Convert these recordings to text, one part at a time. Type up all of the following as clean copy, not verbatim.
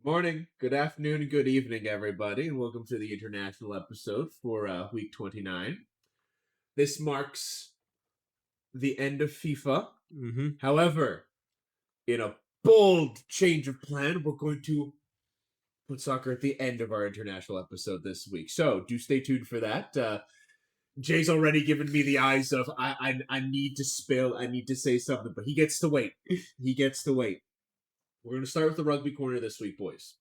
Morning, good afternoon, and good evening, everybody, and welcome to the international episode for week 29. This marks the end of FIFA. However, in a bold change of plan, we're going to put soccer at the end of our international episode this week. So do stay tuned for that. Jay's already given me the eyes of I need to spill, I need to say something, but he gets to wait. He gets to wait. We're going to start with the rugby corner this week, boys.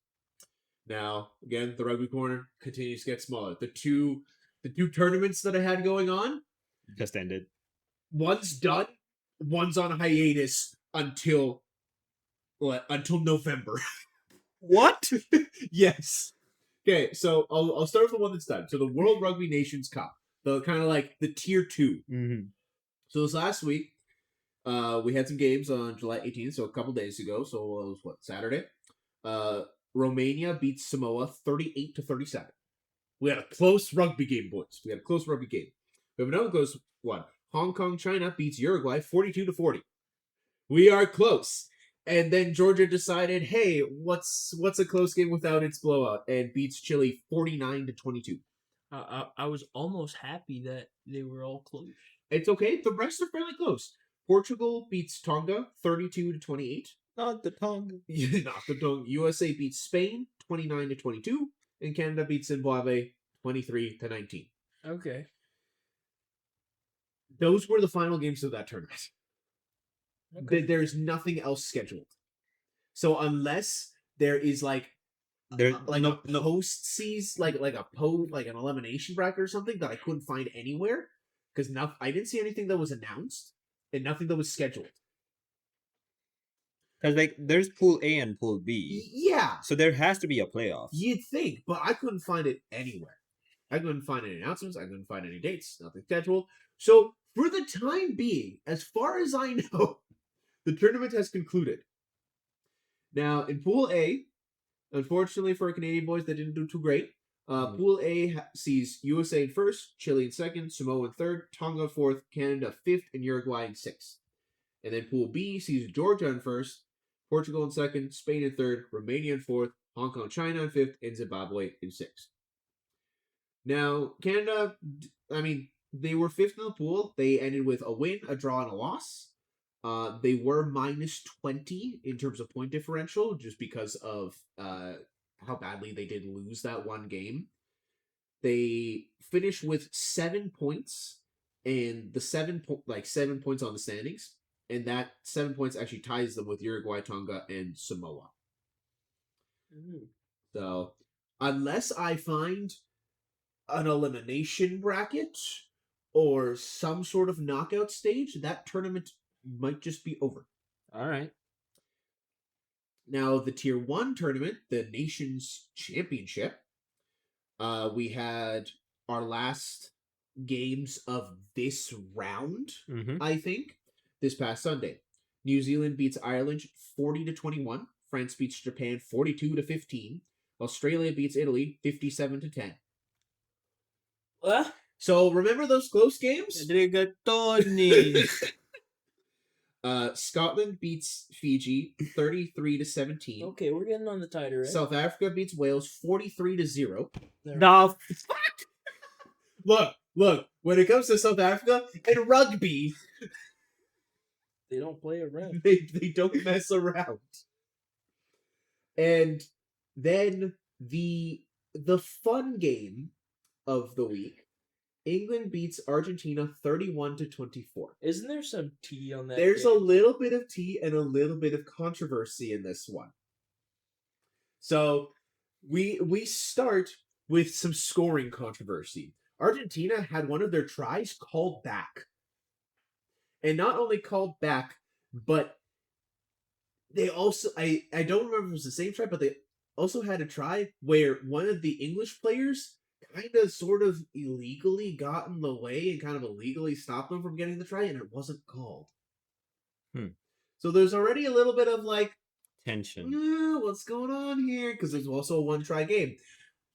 Now, again, the rugby corner continues to get smaller. The two tournaments that I had going on Just ended. one's done, one's on hiatus until November. What? Yes. Okay, so I'll start with the one that's done. So the World Rugby Nations Cup, the kind of like the tier 2. Mm-hmm. So this last week, we had some games on July 18th, so a couple days ago. So it was Saturday. Romania beats Samoa 38-37. We had a close rugby game, boys. We had a close rugby game. We have another close one. Hong Kong, China beats Uruguay 42-40. We are close. And then Georgia decided, hey, what's a close game without its blowout, and beats Chile 49-22. I was almost happy that they were all close. It's okay. The rest are fairly close. Portugal beats Tonga 32-28. Not the tongue. Not the Tonga. USA beats Spain 29-22. And Canada beats Zimbabwe 23-19. Okay. Those were the final games of that tournament. Okay. There's nothing else scheduled. So unless there is like There's a post season, like an elimination bracket or something that I couldn't find anywhere, because I didn't see anything that was announced and nothing that was scheduled. Because there's Pool A and Pool B. Yeah. So there has to be a playoff. You'd think, but I couldn't find it anywhere. I couldn't find any announcements. I couldn't find any dates. Nothing scheduled. So for the time being, as far as I know, the tournament has concluded. Now, in Pool A, unfortunately for Canadian boys, they didn't do too great. Pool A sees USA in first, Chile in second, Samoa in third, Tonga fourth, Canada fifth, and Uruguay in sixth. And then Pool B sees Georgia in first, Portugal in second, Spain in third, Romania in fourth, Hong Kong, China in fifth, and Zimbabwe in sixth. Now, Canada, they were fifth in the pool. They ended with a win, a draw, and a loss. They were minus 20 in terms of point differential, just because of how badly they did lose that one game. They finished with 7 points, and the 7 points on the standings, and that 7 points actually ties them with Uruguay, Tonga, and Samoa. So, unless I find an elimination bracket or some sort of knockout stage, that tournament might just be over. All right. Now, the Tier 1 tournament, the Nations Championship, we had our last games of this round, I think, this past Sunday. New Zealand beats Ireland 40-21. France beats Japan 42-15. Australia beats Italy 57-10. What? So remember those close games? Rigatoni. Scotland beats Fiji 33-17. Okay, we're getting on the tighter, right? South Africa beats Wales 43-0. The Look, when it comes to South Africa and rugby, they don't play around. they don't mess around. And then the fun game of the week, England beats Argentina 31-24. Isn't there some tea on that? There's game? a little bit of tea and a little bit of controversy in this one. So we start with some scoring controversy. Argentina had one of their tries called back. And not only called back, but they also, I don't remember if it was the same try, but they also had a try where one of the English players kind of sort of illegally got in the way and kind of illegally stopped them from getting the try, and it wasn't called. So there's already a little bit of like tension. What's going on here? Because there's also a one-try game.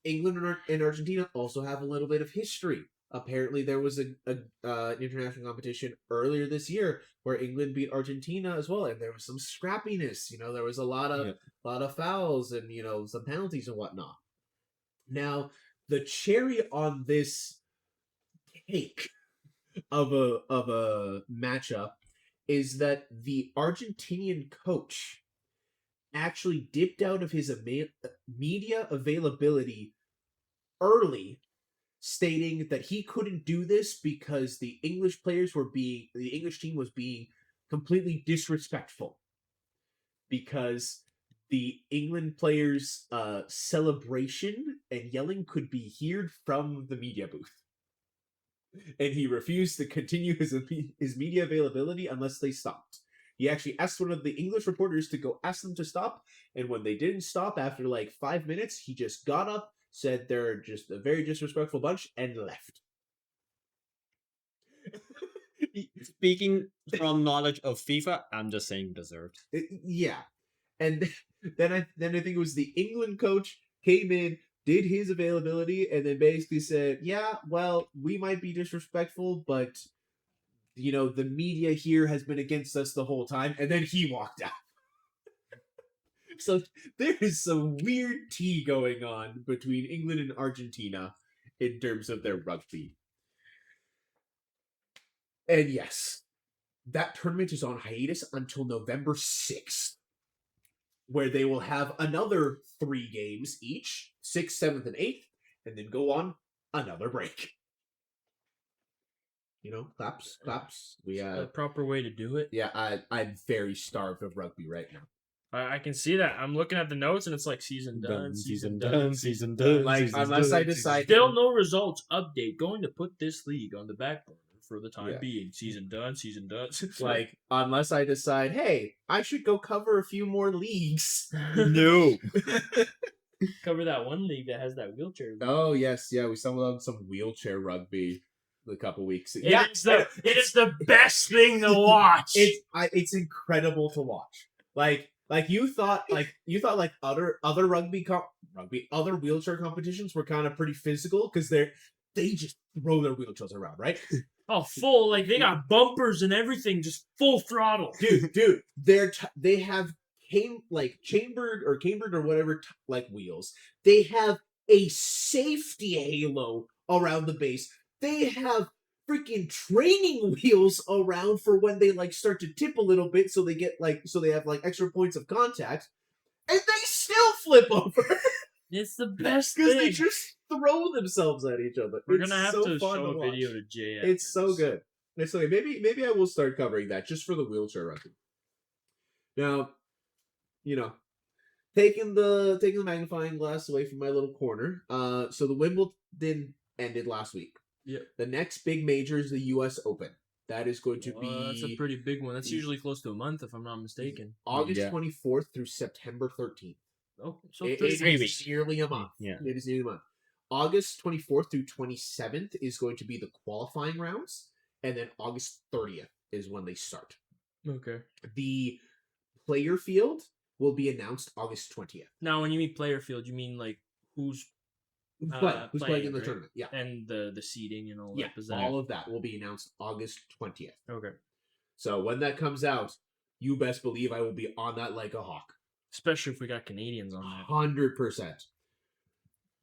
England and Argentina also have a little bit of history apparently there was an international competition earlier this year where England beat Argentina as well, and there was some scrappiness. There was a Yeah. lot of fouls and some penalties and whatnot. Now, the cherry on this cake of a matchup is that the Argentinian coach actually dipped out of his media availability early, stating that he couldn't do this because the English team was being completely disrespectful because the England players' celebration and yelling could be heard from the media booth. And he refused to continue his media availability unless they stopped. He actually asked one of the English reporters to go ask them to stop, and when they didn't stop after like 5 minutes, he just got up, said they're just a very disrespectful bunch, and left. Speaking from knowledge of FIFA, I'm just saying deserved. Yeah, and then I think it was the England coach came in, did his availability, and then basically said, "Yeah, well, we might be disrespectful, but the media here has been against us the whole time," and then he walked out. So there is some weird tea going on between England and Argentina in terms of their rugby. And yes, that tournament is on hiatus until November 6th, where they will have another 3 games each, 6th, 7th, and 8th, and then go on another break. Claps. We The proper way to do it. Yeah, I'm very starved of rugby right now. I can see that. I'm looking at the notes and it's like season done, season done. Like, unless I decide Still no results update. Going to put this league on the back burner for the time Yeah. being. Season done. like, unless I decide, hey, I should go cover a few more leagues. No. Cover that one league that has that wheelchair league. Oh yes, yeah, we stumbled on some wheelchair rugby a couple weeks ago. It is the best thing to watch. It's incredible to watch. Like you thought other other wheelchair competitions were kind of pretty physical because they just throw their wheelchairs around, right? Oh, full, like they got bumpers and everything, just full throttle. Dude, they have chambered or whatever like wheels. They have a safety halo around the base. They have freaking training wheels around for when they start to tip a little bit, so they have extra points of contact, and they still flip over. It's the best because thing. they just throw themselves at each other. We're gonna have to show a video to Jay. It's so good. It's okay. Maybe I will start covering that just for the wheelchair rugby. Now, taking the magnifying glass away from my little corner. So the Wimbledon ended last week. Yeah. The next big major is the U.S. Open. That is going to be. That's a pretty big one. That's usually close to a month, if I'm not mistaken. August 24th through September 13th. Oh, so it 3 is weeks. nearly a month. Yeah. It is nearly a month. August 24th through 27th is going to be the qualifying rounds, and then August 30th is when they start. Okay. The player field will be announced August 20th. Now, when you mean player field, you mean like who's playing in the right? tournament? Yeah, and the seating and all yeah, that. all of that will be announced August 20th. Okay. So when that comes out, you best believe I will be on that like a hawk. Especially if we got Canadians on that. 100%.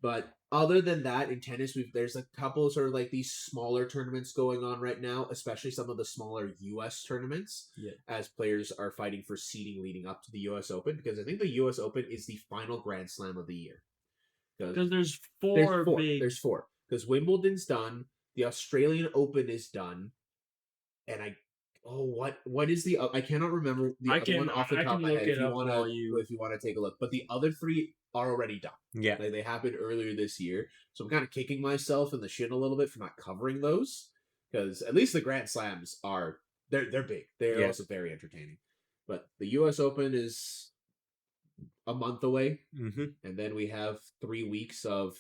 But other than that, in tennis, there's a couple sort of like these smaller tournaments going on right now, especially some of the smaller U.S. tournaments, as players are fighting for seeding leading up to the U.S. Open, because I think the U.S. Open is the final Grand Slam of the year. Because there's four big... There's 4. Because Wimbledon's done, the Australian Open is done, and what is the... I cannot remember the other one off the top of my head if you want to take a look. But the other 3 are already done. Yeah. They happened earlier this year. So I'm kind of kicking myself in the shin a little bit for not covering those. Because at least the Grand Slams are... They're big. They're also very entertaining. But the U.S. Open is a month away. Mm-hmm. And then we have 3 weeks of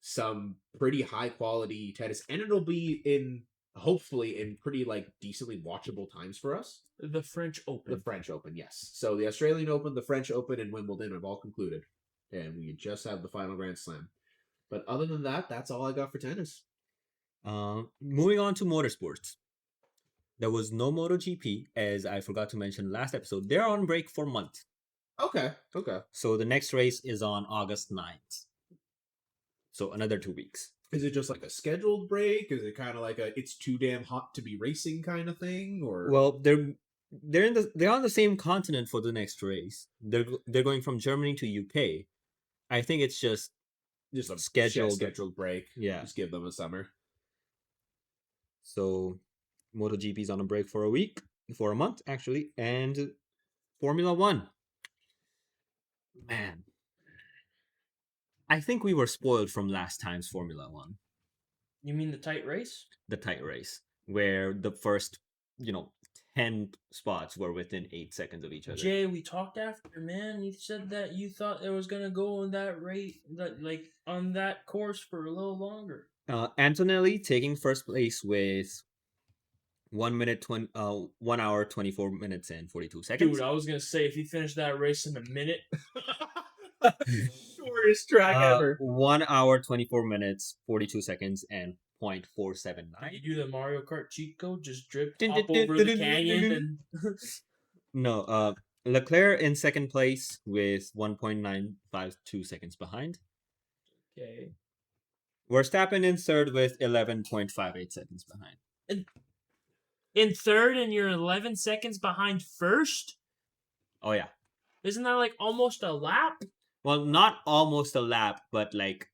some pretty high quality tennis. And it'll be hopefully in pretty decently watchable times for us. The French Open. The French Open, yes. So the Australian Open, the French Open, and Wimbledon have all concluded. And we just have the final Grand Slam. But other than that, that's all I got for tennis. Moving on to motorsports. There was no MotoGP, as I forgot to mention last episode. They're on break for a month. Okay. So the next race is on August 9th. So another 2 weeks. Is it just like a scheduled break? Is it kind of like a it's too damn hot to be racing kind of thing? Or Well, they're on the same continent for the next race. They're going from Germany to UK. I think it's just just a scheduled break? Yeah. Just give them a summer. So MotoGP's on a break for a month actually, and Formula 1. Man, I think we were spoiled from last time's Formula 1, You mean the tight race? the tight race, where the first, 10 spots were within 8 seconds of each other. Jay, we talked after, man. You said that you thought it was gonna go on that rate, like on that course for a little longer. Antonelli taking first place with 1 hour 24 minutes and 42 seconds. Dude, I was gonna say if he finished that race in a minute, Shortest track ever. 1 hour 24 minutes 42 seconds and did 0.479. you do the Mario Kart cheat code? Just drip Dun, hop dun, dun, over dun, the dun, dun, canyon dun, and No, Leclerc in second place with 1.952 seconds behind. okay. Verstappen in third with 11.58 seconds behind. In third, and you're 11 seconds behind first. Oh yeah. Isn't that like almost a lap? Well, not almost a lap, but like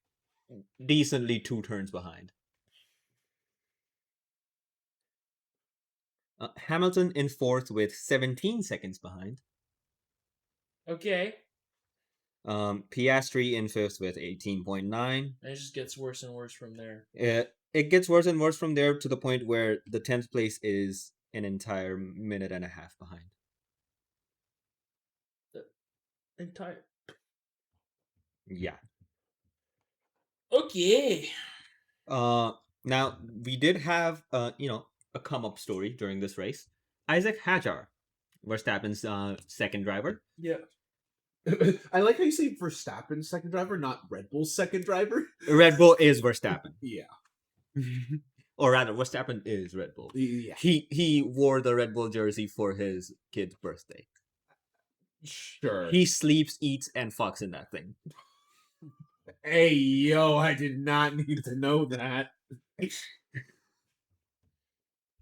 decently 2 turns behind. Hamilton in fourth with 17 seconds behind. Okay. Piastri in fifth with 18.9. And it just gets worse and worse from there. It gets worse and worse from there to the point where the 10th place is an entire minute and a half behind. Entire. Yeah. Okay. Now we did have a come up story during this race. Isaac Hajar, Verstappen's second driver. Yeah. I like how you say Verstappen's second driver, not Red Bull's second driver. Red Bull is Verstappen. Yeah. Or rather, Verstappen is Red Bull. Yeah. He wore the Red Bull jersey for his kid's birthday. Sure. He sleeps, eats, and fucks in that thing. Hey, yo, I did not need to know that.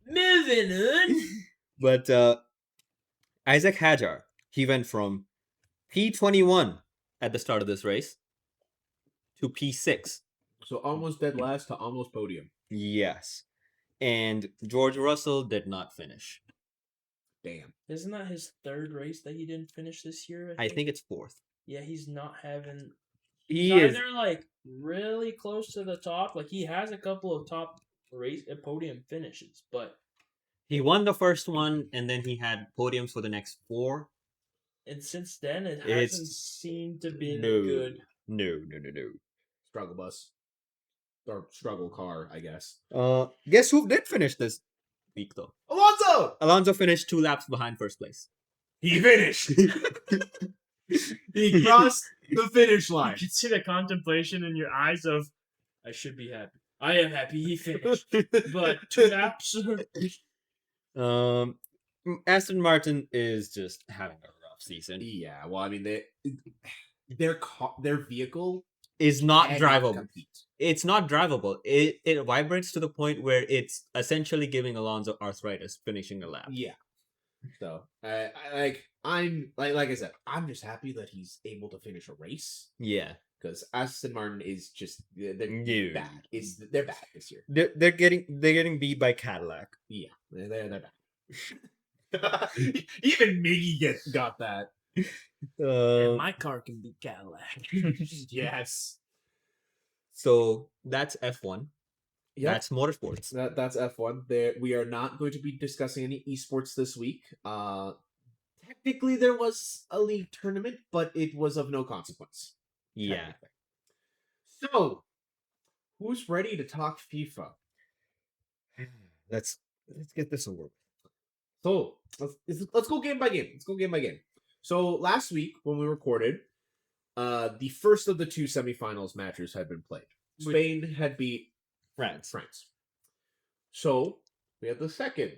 Moving on. But Isaac Hajar, he went from P21 at the start of this race to P6. So almost dead last to almost podium. Yes. And George Russell did not finish. Damn. Isn't that his third race that he didn't finish this year? I think it's fourth. Yeah, he's not having. He He's is. either like really close to the top, like he has a couple of top race podium finishes, but He won the first one, and then he had podiums for the next 4. and since then it It's- hasn't seemed to be No. good. No. Struggle bus. Or struggle car, I guess. Guess who did finish this week though? Alonso! Alonso finished 2 laps behind first place. He finished. He crossed the finish You line. can see the contemplation in your eyes of, I should be happy. I am happy he finished, but 2 laps. Aston Martin is just having a rough season. Yeah, well, I mean, their vehicle Is not cannot drivable. compete. It's not drivable. It vibrates to the point where it's essentially giving Alonso arthritis finishing a lap. Yeah. So, I'm like I said, I'm just happy that he's able to finish a race Yeah. because Aston Martin is just they're No. bad. They're bad this year. They're getting beat by Cadillac. Yeah, they're bad. Even Miggy got that. And my car can be Cadillac. Yes. So that's F1. Yep. That's motorsports. That's F1. There, we are not going to be discussing any esports this week. Technically, there was a league tournament, but it was of no consequence. Yeah. technically. So, who's ready to talk FIFA? Let's get this over. So let's go game by game. Let's go game by game. So last week when we recorded, the first of the 2 semifinals matches had been played. Spain had beat France. So we have the second.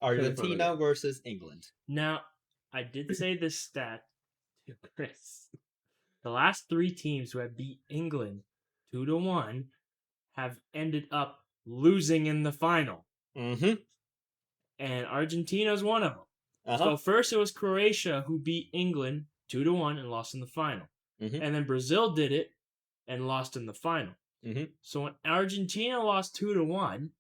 Argentina versus England. Now, I did say this stat to Chris. The last 3 teams who have beat England 2-1 have ended up losing in the final. Mm-hmm. And Argentina's one of them. Uh-huh. So first it was Croatia who beat England 2-1 and lost in the final. Mhm. And then Brazil did it and lost in the final. Mhm. So when Argentina lost 2-1,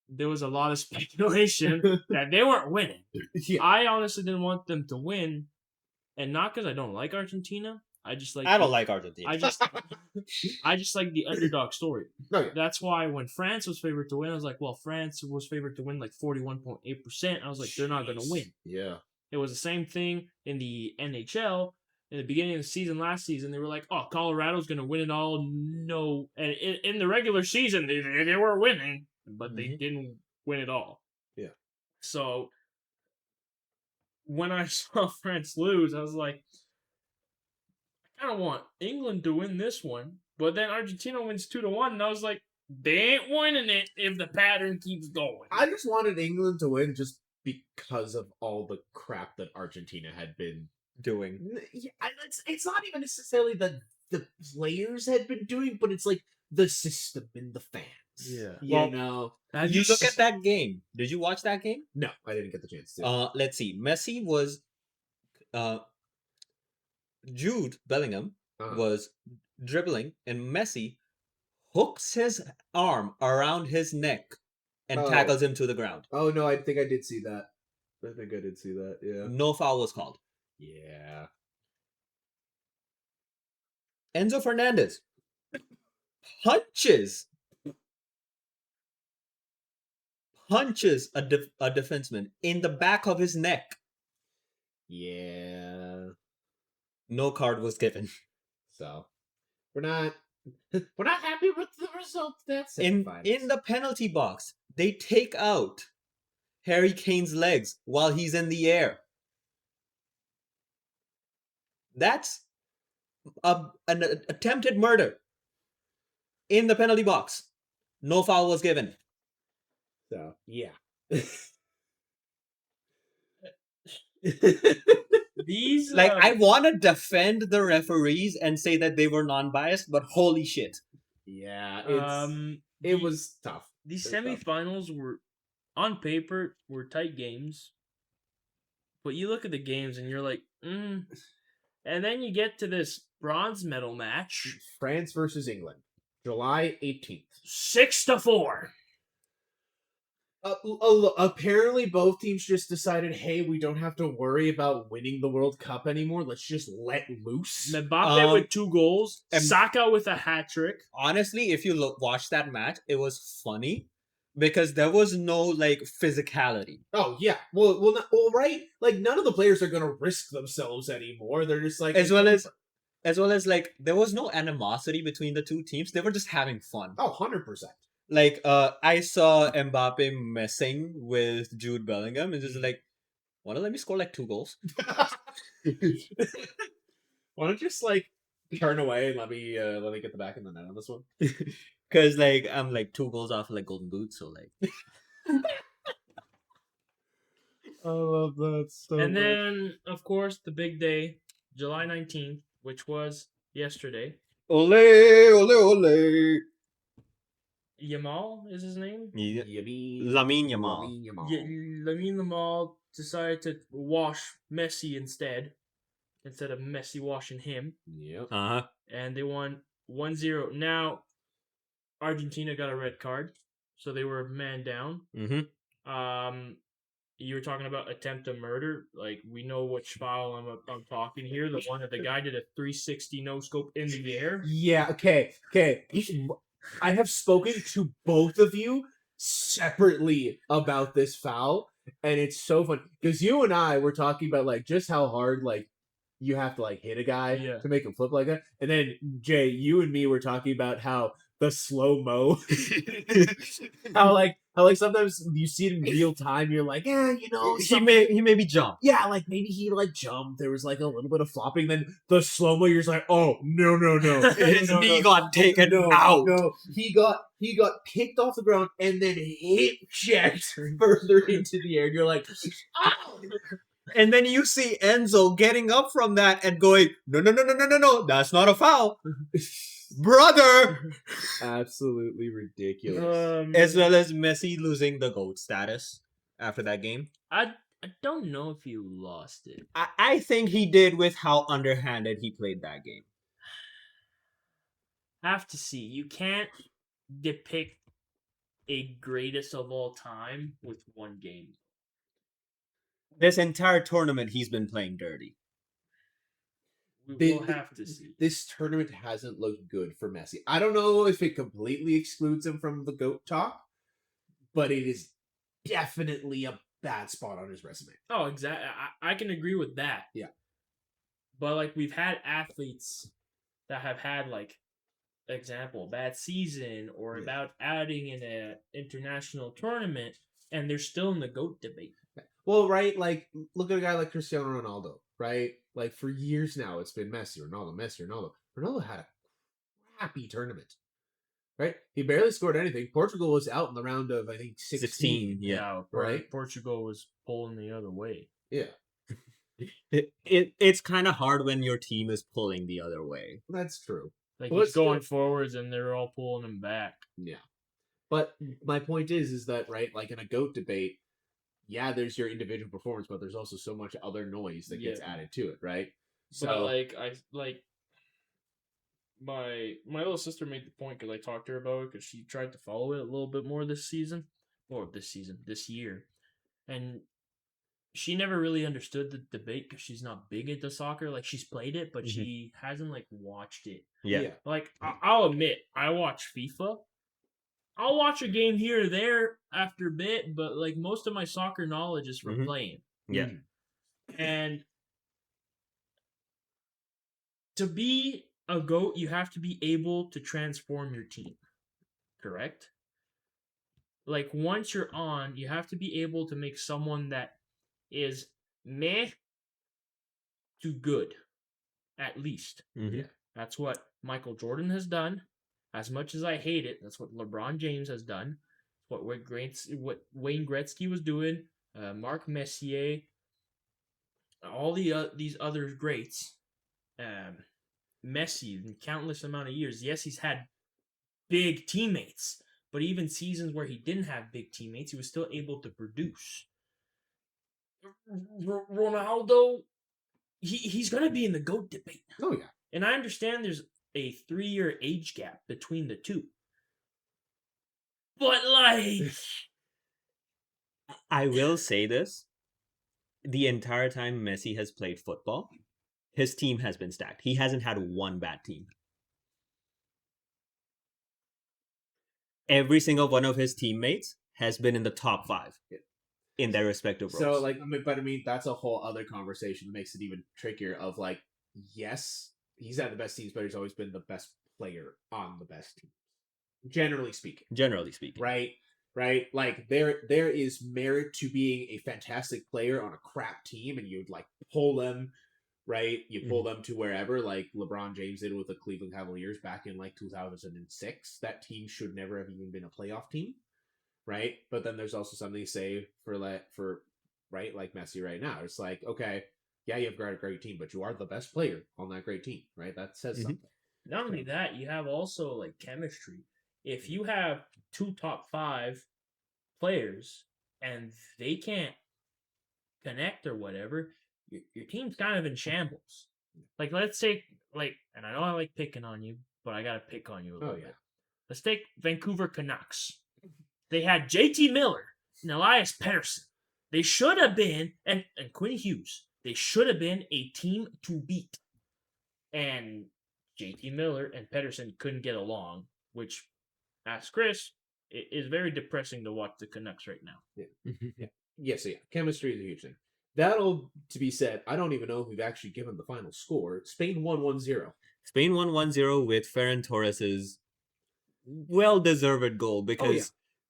there was a lot of speculation that they weren't winning. Yeah. I honestly didn't want them to win, and not because I don't like Argentina. I just like I don't like Argentina. I just like the underdog story. Oh, yeah. That's why when France was favored to win, I was like, well, France was favored to win like 41.8%. I was like, they're not going to win. Yeah. It was the same thing in the NHL. In the beginning of the season last season, they were like, oh, Colorado's going to win it all. No. And in the regular season, they were winning, but they didn't win it all. Yeah. So when I saw France lose, I was like, I kind of want England to win this one. But then Argentina wins 2-1, and I was like, they ain't winning it if the pattern keeps going. I just wanted England to win just because of all the crap that Argentina had been doing. Yeah, it's not even necessarily that the players had been doing, but it's like the system and the fans. Yeah. You know. You look at that game. Did you watch that game? No, I didn't get the chance to. Let's see. Messi was Jude Bellingham was dribbling, and Messi hooks his arm around his neck and tackles him to the ground. Oh no, I think I did see that. I think I did see that. Yeah. No foul was called. Yeah. Enzo Fernandez punches a defenseman in the back of his neck. Yeah. No card was given. So we're not happy with the result. That's in the penalty box. They take out Harry Kane's legs while he's in the air. That's an attempted murder in the penalty box. No foul was given. So yeah. These I want to defend the referees and say that they were non-biased, but holy shit. Yeah, it was tough. These semifinals were, on paper, were tight games, but you look at the games and you're like, and then you get to this bronze medal match, France versus England, July 18th, 6-4. Apparently, both teams just decided, hey, we don't have to worry about winning the World Cup anymore. Let's just let loose. Mbappe with 2 goals, Saka with a hat trick. Honestly, if you watch that match, it was funny because there was no physicality. Oh yeah, well, right? Like none of the players are gonna risk themselves anymore. They're just like as well as there was no animosity between the two teams. They were just having fun. Oh, 100%. I saw Mbappe messing with Jude Bellingham and just wanna let me score 2 goals? Why don't you just turn away and let me get the back of the net on this one? Because I'm 2 goals off golden boot, so I love that so and then of course the big day, July 19th, which was yesterday. Ole, ole, ole. Yamal is his name? Lamine Yamal. Lamine Yamal decided to wash Messi instead of Messi washing him. Yep. Uh-huh. And they won 1-0. Now, Argentina got a red card, so they were man down. Mm-hmm. You were talking about attempt to murder. We know which foul I'm talking here. The one that the guy did a 360 no scope in the air. Yeah. Okay. I have spoken to both of you separately about this foul, and it's so fun because you and I were talking about just how hard you have to hit a guy to make him flip like that, and then Jay, you and me were talking about how the slow mo. how sometimes you see it in real time, you're like, yeah, he maybe jump. yeah, like maybe he like jumped. There was like a little bit of flopping. Then the slow mo, you're just like, oh no, His no, knee no, got taken no, out. no. He got kicked off the ground and then hip checked further into the air. And you're like, oh! And then you see Enzo getting up from that and going, no, that's not a foul, brother. Absolutely ridiculous. As well as Messi losing the GOAT status after that game. I don't know if he lost it. I think he did with how underhanded he played that game. Have to see. You can't depict a greatest of all time with one game. This entire tournament, he's been playing dirty. We'll have to see. This tournament hasn't looked good for Messi. I don't know if it completely excludes him from the GOAT talk, but it is definitely a bad spot on his resume. Oh, exactly. I can agree with that. Yeah. But like we've had athletes that have had like example bad season or about outing in an international tournament, and they're still in the GOAT debate. Well, right, like look at a guy like Cristiano Ronaldo, right? Like for years now, it's been Messi, Ronaldo, Messi, Ronaldo. Ronaldo had a crappy tournament, right? He barely scored anything. Portugal was out in the round of I think 16. Yeah. Right? Portugal was pulling the other way. Yeah, It's kind of hard when your team is pulling the other way. that's true. Like Well, he's it's going good. forwards and they're all pulling him back. Yeah, but my point is that right, like in a GOAT debate, yeah, there's your individual performance, but there's also so much other noise that gets added to it, right? But like my little sister made the point because I talked to her about it because she tried to follow it a little bit more this year, and she never really understood the debate because she's not big into soccer. Like she's played it, but she hasn't like watched it. Yeah. Like I'll admit, I watch FIFA. I'll watch a game here or there after a bit, but like most of my soccer knowledge is from playing. Yeah. And to be a GOAT, you have to be able to transform your team. Correct? Like once you're on, you have to be able to make someone that is meh to good, at least. Mm-hmm. That's what Michael Jordan has done. As much as I hate it, that's what LeBron James has done. What Wayne Gretzky was doing, Marc Messier, all these other greats, Messi, in countless amount of years. Yes, he's had big teammates, but even seasons where he didn't have big teammates, he was still able to produce. Ronaldo, he's gonna be in the GOAT debate. Oh yeah, and I understand there's a 3-year age gap between the two, but like, I will say this: the entire time Messi has played football, his team has been stacked. He hasn't had one bad team. Every single one of his teammates has been in the top 5 in their respective roles. So like, but I mean, that's a whole other conversation that makes it even trickier. Of like, yes, he's had the best teams, but he's always been the best player on the best team. Generally speaking, right. Like there is merit to being a fantastic player on a crap team, and you'd like pull them. Right, you pull them to wherever, like LeBron James did with the Cleveland Cavaliers back in like 2006. That team should never have even been a playoff team, right? But then there's also something to say for right, like Messi right now. It's like, okay, yeah, you have got a great team, but you are the best player on that great team, right? That says something. Not only that, you have also like chemistry. If you have 2 top 5 players and they can't connect or whatever, your team's kind of in shambles. Like let's take and I know I like picking on you, but I gotta pick on you a little bit. Let's take Vancouver Canucks. They had JT Miller and Elias Pettersson. They should have been and Quinn Hughes. They should have been a team to beat. And JT Miller and Pettersson couldn't get along, which, ask Chris, it is very depressing to watch the Canucks right now. Yeah. So chemistry is a huge thing. That'll to be said. I don't even know if we've actually given the final score. Spain won 1-0. Spain won 1-0 with Ferran Torres's well-deserved goal because Oh,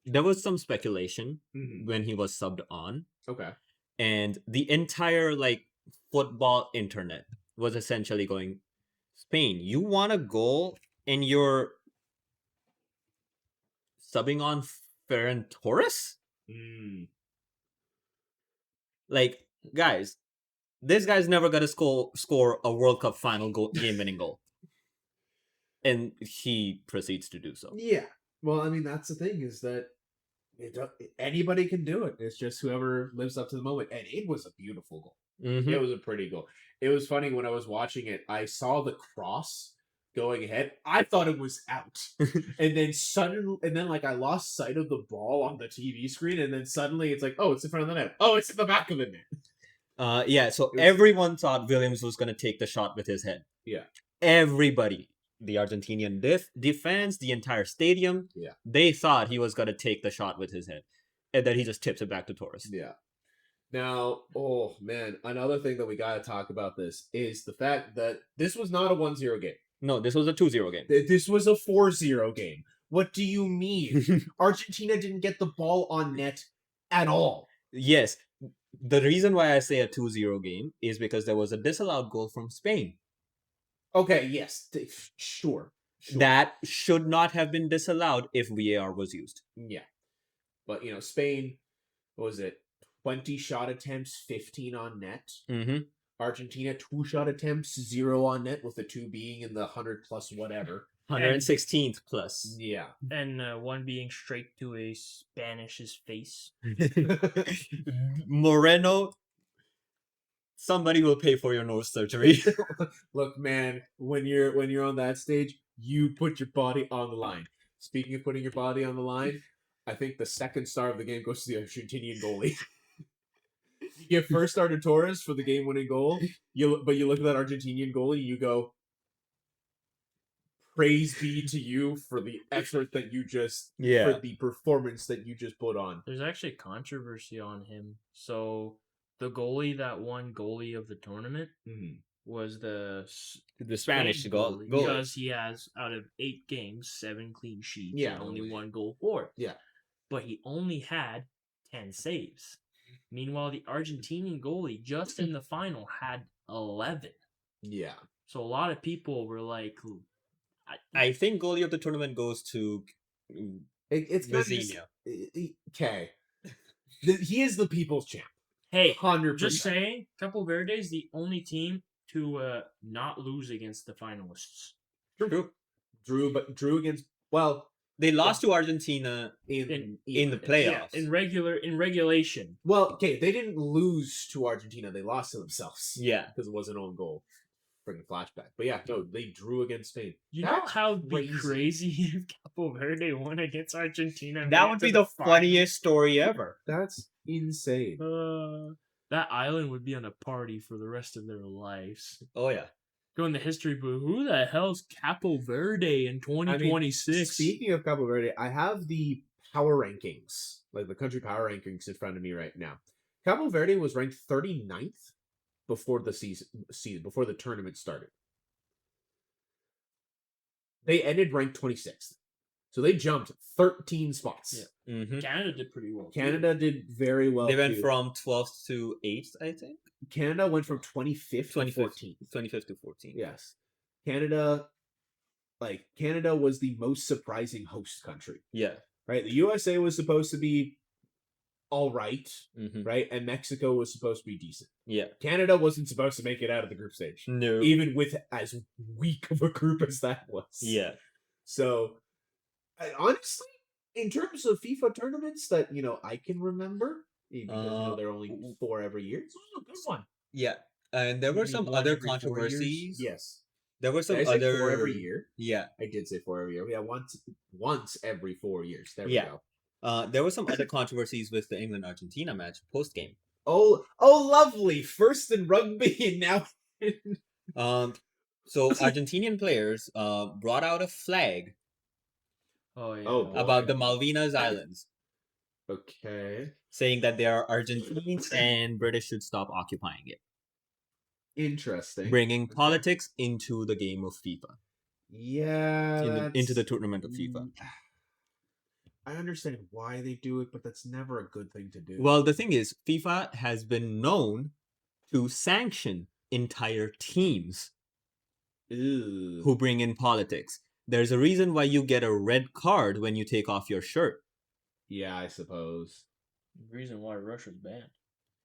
yeah. there was some speculation Mhm. when he was subbed on, Okay. and the entire like football internet was essentially going, Spain, you want a goal and you're subbing on Ferran Torres? Mm. Like, guys, this guy's never gonna score a World Cup final game-winning goal, and he proceeds to do so. Yeah. Well, I mean, that's the thing is that anybody can do it. It's just whoever lives up to the moment. And it was a beautiful goal. Mm-hmm. It was a pretty goal. It was funny when I was watching it. I saw the cross going ahead. I thought it was out, and then like I lost sight of the ball on the TV screen, and then suddenly it's like, oh, it's in front of the net. Oh, it's in the back of the net. Yeah, so It was- everyone thought Williams was gonna take the shot with his head. Yeah. Everybody, the Argentinian defense, the entire stadium, Yeah. they thought he was gonna take the shot with his head, and then he just tips it back to Torres. Yeah. Now, oh man, another thing that we got to talk about this is the fact that this was not a 1-0 game. No, this was a 2-0 game. This was a 4-0 game. What do you mean? Argentina didn't get the ball on net at all. Yes, the reason why I say a 2-0 game is because there was a disallowed goal from Spain. Okay, yes, sure. That should not have been disallowed if VAR was used. Yeah. But, Spain, what was it? 20 shot attempts, 15 on net. Mm-hmm. Argentina, 2 shot attempts, 0 on net, with the 2 being in the 100 plus whatever. 116th plus. Yeah. And one being straight to a Spanish's face. Moreno, somebody will pay for your nose surgery. Look, man, when you're on that stage, you put your body on the line. Speaking of putting your body on the line, I think the second star of the game goes to the Argentinian goalie. You get first star to Torres for the game-winning goal. But you look at that Argentinian goalie, you go, praise be to you for the effort that you just, for the performance that you just put on. There's actually controversy on him. So the goalie that won goalie of the tournament was the Spanish Spain goalie. because he has, out of 8 games, 7 clean sheets and only 1 goal for it. Yeah. But he only had 10 saves. Meanwhile, the Argentinian goalie just in the final had 11. Yeah. So a lot of people were like, I think goalie of the tournament goes to It's Mazinha. Okay. He is the people's champ. hey, 100%. just saying, Capo Verde is the only team to not lose against the finalists. True. Drew against, well, They lost to Argentina in the playoffs. Yeah, in regulation. Well, okay, they didn't lose to Argentina. They lost to themselves. Yeah. Because it was an own goal. Freaking flashback. But yeah, no, they drew against Spain. You know That's how it'd be crazy if Capo Verde won against Argentina? and That made would it be to the final? funniest story ever. That's insane. That island would be on a party for the rest of their lives. Oh, yeah. Go in the history book. Who the hell's Capo Verde in 2026? Speaking of Cabo Verde, I have the power rankings, like the country power rankings in front of me right now. Cabo Verde was ranked 39th before the season before the tournament started. They ended ranked 26th. So they jumped 13 spots. Yeah. Mm-hmm. Canada did pretty well. too. Canada did very well. They went too. from 12th to 8th, I think. Canada went from 25th to 14th. 25th to 14th. Yes. Canada was the most surprising host country. Yeah. Right? The USA was supposed to be all right, Mm-hmm. right? And Mexico was supposed to be decent. Yeah. Canada wasn't supposed to make it out of the group stage, No. even with as weak of a group as that was. Yeah. So, honestly, in terms of FIFA tournaments that I can remember, because there are only 4 every year, this was a good one. Yeah. And there were You some mean one other every 4 years? controversies. Yes, There were some did I say other 4 every year. Yeah. I did say 4 every year. Yeah, once every 4 years. There we Yeah. go. There were some other controversies with the England-Argentina match post-game. Oh, lovely! First in rugby, and now. So Argentinian players brought out a flag Oh yeah. Oh, boy. about the Malvinas Islands, Okay. saying that they are Argentines and British should stop occupying it, Interesting. bringing politics into the game of FIFA. Yeah, into the that's tournament of FIFA. I understand why they do it, but that's never a good thing to do. Well, the thing is, FIFA has been known to sanction entire teams Ew. who bring in politics. There's a reason why you get a red card when you take off your shirt. Yeah, I suppose. Reason why Russia's banned.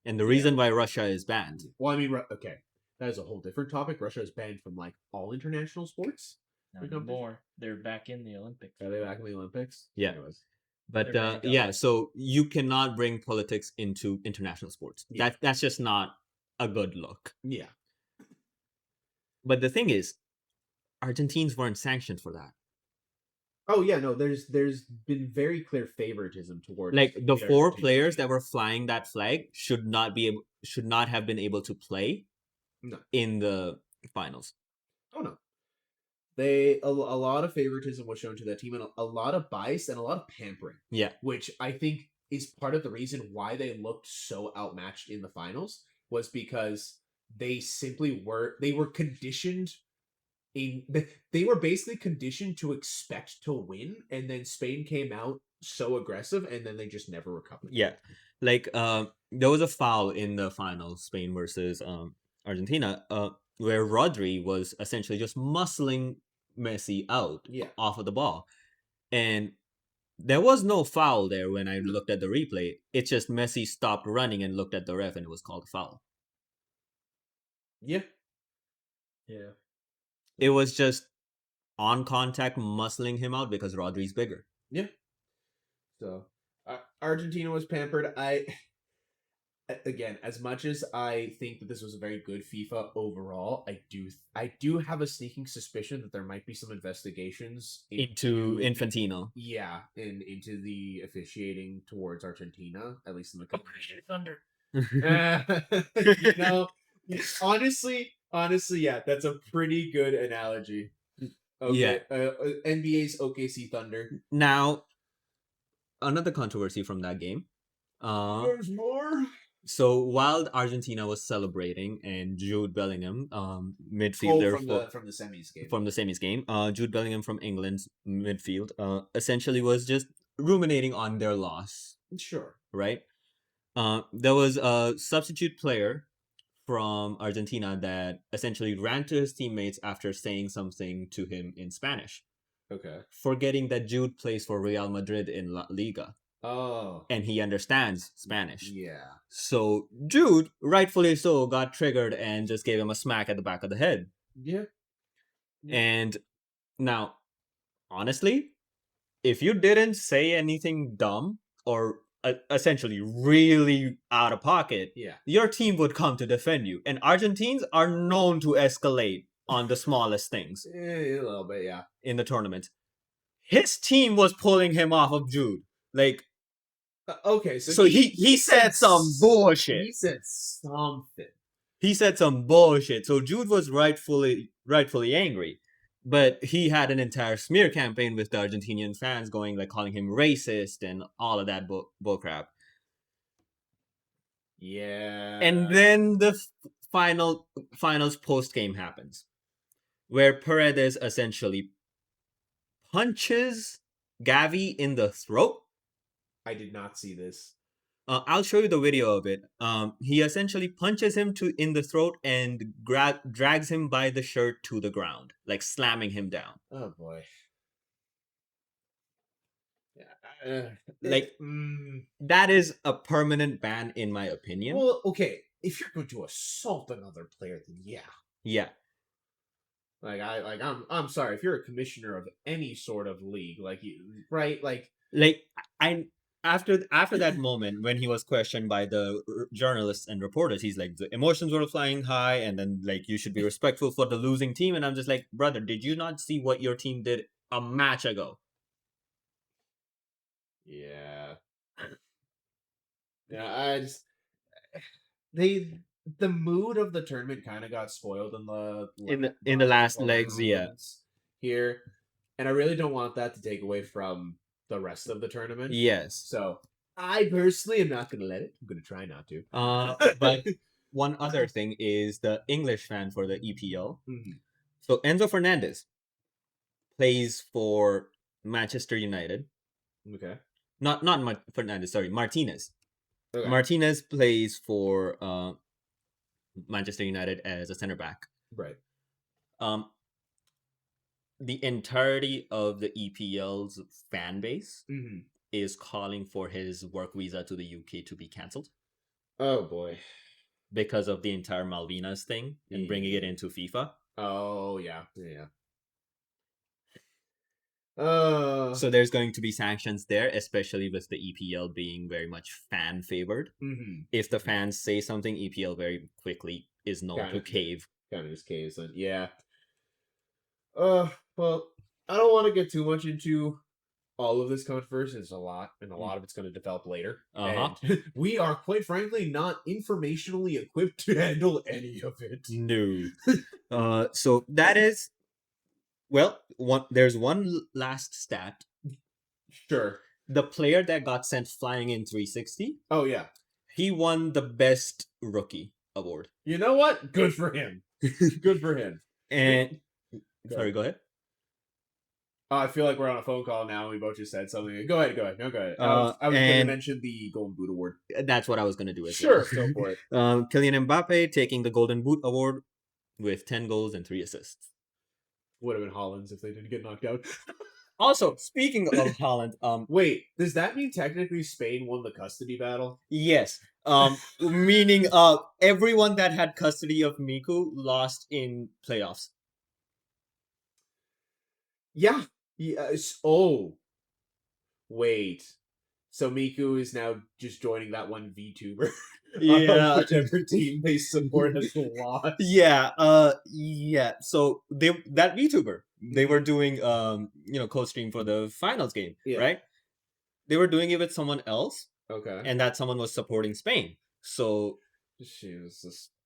And the Yeah. reason why Russia is banned. Well, I mean, okay, that is a whole different topic. Russia is banned from like all international sports. Not Okay. anymore. They're back in the Olympics. Are they back in the Olympics? Yeah. Anyways. But They're ranked up. yeah, so you cannot bring politics into international sports. Yeah. That's just not a good look. Yeah. But the thing is, Argentines weren't sanctioned for that. Oh yeah, no. There's been very clear favoritism towards Like the the 4 Argentine players team. that were flying that flag should not have been able to play No. in the finals. Oh no. A lot of favoritism was shown to that team, and a lot of bias and a lot of pampering. Yeah. Which I think is part of the reason why they looked so outmatched in the finals, was because they were conditioned they were basically conditioned to expect to win, and then Spain came out so aggressive, and then they just never recovered. Yeah. Like there was a foul in the final, Spain versus Argentina, where Rodri was essentially just muscling Messi out Yeah. off of the ball. And there was no foul there when I looked at the replay. It's just Messi stopped running and looked at the ref, and it was called a foul. Yeah. Yeah. It was just on contact muscling him out because Rodri's bigger. Yeah. So Argentina was pampered. Again, as much as I think that this was a very good FIFA overall, I do have a sneaking suspicion that there might be some investigations Into Infantino. Yeah, into the officiating towards Argentina, at least in the country. Thunder. You know, honestly, yeah, that's a pretty good analogy. Okay, NBA's OKC Thunder. Now, another controversy from that game. There's more. So while Argentina was celebrating and Jude Bellingham, midfielder From the semis game. from the semis game, Jude Bellingham from England's midfield, essentially was just ruminating on their loss, Sure. right? There was a substitute player from Argentina that essentially ran to his teammates after saying something to him in Spanish, Okay. forgetting that Jude plays for Real Madrid in La Liga Oh. and he understands Spanish. Yeah. So Jude, rightfully so, got triggered and just gave him a smack at the back of the head. Yeah. Yeah. And now, honestly, if you didn't say anything dumb or essentially really out of pocket, Yeah. your team would come to defend you. And Argentines are known to escalate on the smallest things A little bit, yeah. in the tournament. His team was pulling him off of Jude. Like, Okay, so he said some bullshit. He said something. He said some bullshit. So Jude was rightfully angry. But he had an entire smear campaign with the Argentinian fans going, like, calling him racist and all of that bullcrap. Yeah. And then the finals post game happens, where Paredes essentially punches Gavi in the throat. I did not see this. I'll show you the video of it. He essentially punches him in the throat and drags him by the shirt to the ground, like slamming him down. Oh boy. Yeah. Like, that is a permanent ban in my opinion. Well, okay. If you're going to assault another player, then yeah. Yeah. I'm sorry. If you're a commissioner of any sort of league, like you, right? Like I after that moment when he was questioned by the journalists and reporters, he's like, the emotions were flying high, and then like, you should be respectful for the losing team. And I'm just like, brother, did you not see what your team did a match ago? Yeah. Yeah, I just the mood of the tournament kind of got spoiled in the last legs, yeah. Here, and I really don't want that to take away from the rest of the tournament. Yes. So I personally am not going to let it. I'm going to try not to. But one other thing is the English fan for the EPL. Mhm. So Enzo Fernandez, plays for Manchester United. Okay. Not Fernandez. Sorry, Martinez. Okay. Martinez plays for Manchester United as a center back. Right. The entirety of the EPL's fan base Mm-hmm. is calling for his work visa to the UK to be cancelled Oh boy. because of the entire Malvinas thing and bringing it into FIFA. Oh yeah. Yeah. So there's going to be sanctions there, especially with the EPL being very much fan favored. Mm-hmm. If the fans say something, EPL very quickly is known to cave. Kind of just caves in. Yeah. Well, I don't want to get too much into all of this controversy. It's a lot, and a lot of it's going to develop later. Uh-huh. And we are, quite frankly, not informationally equipped to handle any of it. No. So that is, well, there's one last stat. Sure. The player that got sent flying in 360, Oh yeah. he won the best rookie award. You know what? Good for him. Good for him. And Go sorry, ahead. go ahead. I feel like we're on a phone call now. We both just said something. Go ahead. No, go ahead. I was going to and- mention the Golden Boot Award. That's what I was going to do as Sure, well. go for it. Kylian Mbappe taking the Golden Boot award with 10 goals and 3 assists. Would have been Holland's if they didn't get knocked out. Also, speaking of Holland, Wait, does that mean technically Spain won the custody battle? yes, meaning everyone that had custody of Miku lost in playoffs. Yeah. Yes. Oh. Wait. So Miku is now just joining that one VTuber. Yeah. Whichever team they support has lost. Yeah. So that VTuber, they were doing co-stream for the finals game, Yeah. right? They were doing it with someone else, Okay. and that someone was supporting Spain. So She was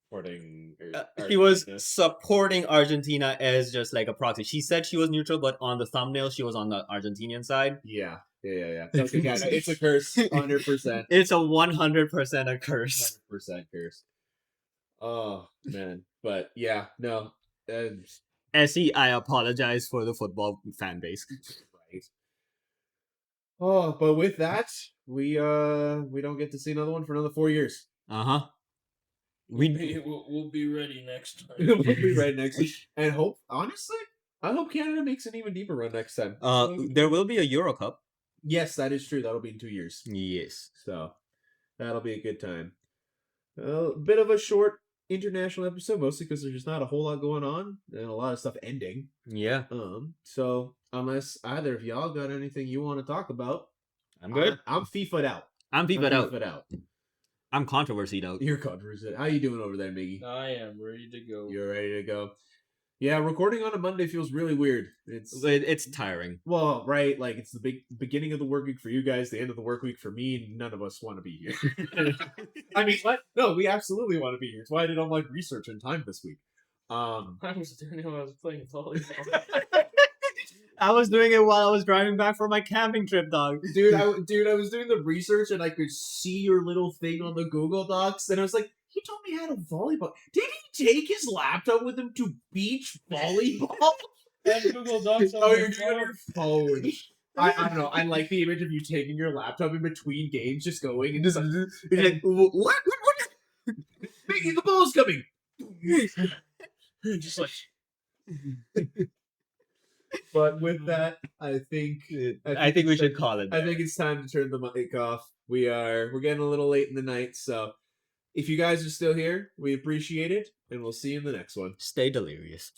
supporting. he was Argentina. supporting Argentina as just like a proxy. She said she was neutral, but on the thumbnail she was on the Argentinian side. Yeah. Okay, yeah, no, it's a curse. 100%. It's a 100% a curse. 100% curse. Oh man, but yeah, no. SE, I apologize for the football fan base. Right. Oh, but with that, we don't get to see another one for another 4 years. Uh-huh. We'll be ready next time. We'll be right next week, and honestly, I hope Canada makes an even deeper run next time. There will be a Euro Cup. Yes, that is true. That'll be in 2 years, Yes. so that'll be a good time. A bit of a short international episode, mostly because there's just not a whole lot going on and a lot of stuff ending. Yeah. So unless either of y'all got anything you want to talk about, I'm good. I'm FIFA'd out. I'm FIFA'd out. FIFA'd out. I'm controversied out. You're controversial. How you doing over there, Miggy? I am ready to go. You're ready to go. Yeah, recording on a Monday feels really weird. It's tiring. Well, right, like it's the beginning of the work week for you guys, the end of the work week for me, and none of us want to be here. I mean, what? No, we absolutely want to be here. It's why I did all my research and time this week. I was doing it when I was playing volleyball. I was doing it while I was driving back from my camping trip, dog. Dude, I was doing the research and I could see your little thing on the Google Docs, and I was like, he told me how to volleyball. Did he take his laptop with him to beach volleyball? And Google Docs on Oh, my you're doing phone. your phone. I don't know. I like the image of you taking your laptop in between games, just going and just like, what? Mickey, the ball's coming. Just like But with that, I think we should call it. I think it's time to turn the mic off. We're getting a little late in the night, so if you guys are still here, we appreciate it, and we'll see you in the next one. Stay delirious.